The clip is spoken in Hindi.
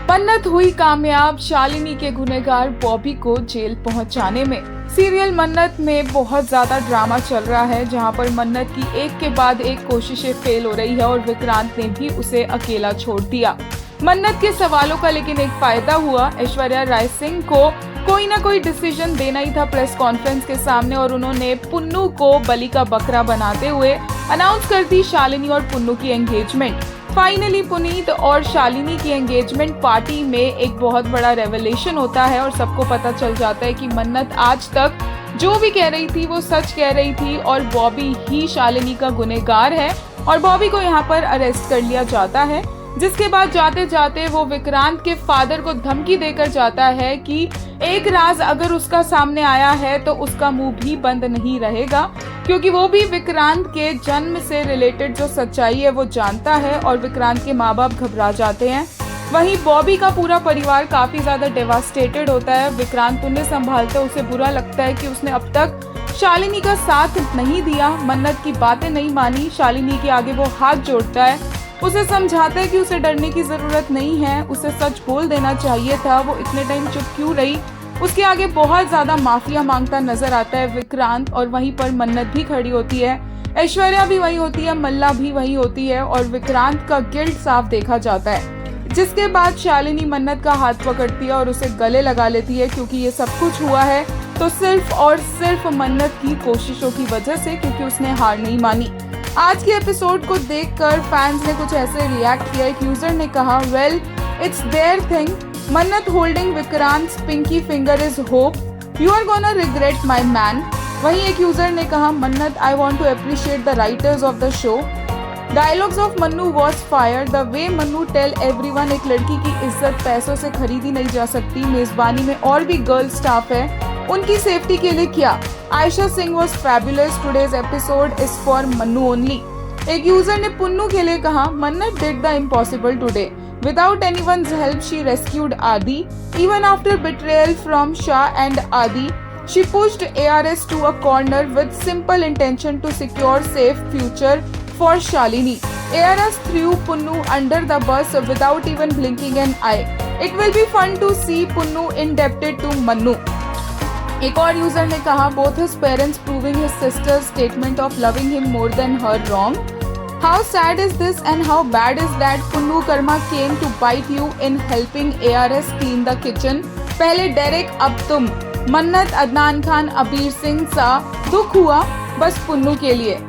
मन्नत हुई कामयाब शालिनी के गुनहगार बॉबी को जेल पहुंचाने में। सीरियल मन्नत में बहुत ज्यादा ड्रामा चल रहा है, जहां पर मन्नत की एक के बाद एक कोशिशें फेल हो रही है और विक्रांत ने भी उसे अकेला छोड़ दिया। मन्नत के सवालों का लेकिन एक फायदा हुआ। ऐश्वर्या राय सिंह को कोई ना कोई डिसीजन देना ही था प्रेस कॉन्फ्रेंस के सामने, और उन्होंने पुन्नू को बलि का बकरा बनाते हुए अनाउंस कर दी शालिनी और पुन्नू की एंगेजमेंट। फाइनली पुनीत और शालिनी की एंगेजमेंट पार्टी में एक बहुत बड़ा रेवलेशन होता है और सबको पता चल जाता है कि मन्नत आज तक जो भी कह रही थी वो सच कह रही थी और बॉबी ही शालिनी का गुनहगार है, और बॉबी को यहाँ पर अरेस्ट कर लिया जाता है। जिसके बाद जाते जाते वो विक्रांत के फादर को धमकी देकर जाता है कि एक राज अगर उसका सामने आया है तो उसका मुंह भी बंद नहीं रहेगा, क्योंकि वो भी विक्रांत के जन्म से रिलेटेड जो सच्चाई है वो जानता है, और विक्रांत के माँ बाप घबरा जाते हैं। वहीं बॉबी का पूरा परिवार काफी ज्यादा डेवास्टेटेड होता है। विक्रांत उन्हें संभालते, उसे बुरा लगता है कि उसने अब तक शालिनी का साथ नहीं दिया, मन्नत की बातें नहीं मानी। शालिनी के आगे वो हाथ जोड़ता है, उसे समझाता है कि उसे डरने की जरूरत नहीं है, उसे सच बोल देना चाहिए था, वो इतने टाइम चुप क्यों रही। उसके आगे बहुत ज्यादा माफिया मांगता नजर आता है विक्रांत, और वहीं पर मन्नत भी खड़ी होती है, ऐश्वर्या भी वही होती है, मल्ला भी वही होती है, और विक्रांत का गिल्ट साफ देखा जाता है। जिसके बाद शालिनी मन्नत का हाथ पकड़ती है और उसे गले लगा लेती है, क्योंकि ये सब कुछ हुआ है तो सिर्फ और सिर्फ मन्नत की कोशिशों की वजह से, क्योंकि उसने हार नहीं मानी। आज के एपिसोड को देखकर फैंस ने कुछ ऐसे रिएक्ट किया। एक यूजर ने कहा, well it's their thing, Mannat holding Vikrant pinky finger is hope, you are gonna regret my man. वहीं एक यूजर ने कहा, Mannat I want to appreciate the writers of the show, dialogues of Mannu was fire, the way Mannu tell everyone, एक लड़की की इज्जत पैसों से खरीदी नहीं जा सकती, मेजबानी में और भी गर्ल स्टाफ है, उनकी सेफ्टी के लिए क्या। Ayesha Singh was fabulous, today's episode is for Mannu only. एक यूजर ने पुन्नू के लिए कहा, Mannat did the impossible today, without anyone's help she rescued Adi, even after betrayal from Shah and Adi, she pushed ARS to a corner with simple intention to secure safe future for Shalini. ARS threw Punnu under the bus without even blinking an eye. It will be fun to see Punnu indebted to Mannu. एक और यूजर ने कहा, both his parents proving his sister's statement of loving him more than her wrong. How sad is this and how bad is that Punnu Karma came to bite you in helping ARS clean the kitchen. पहले डेरेक अब तुम, मन्नत, अदनान खान, अबीर सिंह सा दुख हुआ बस पुन्नू के लिए।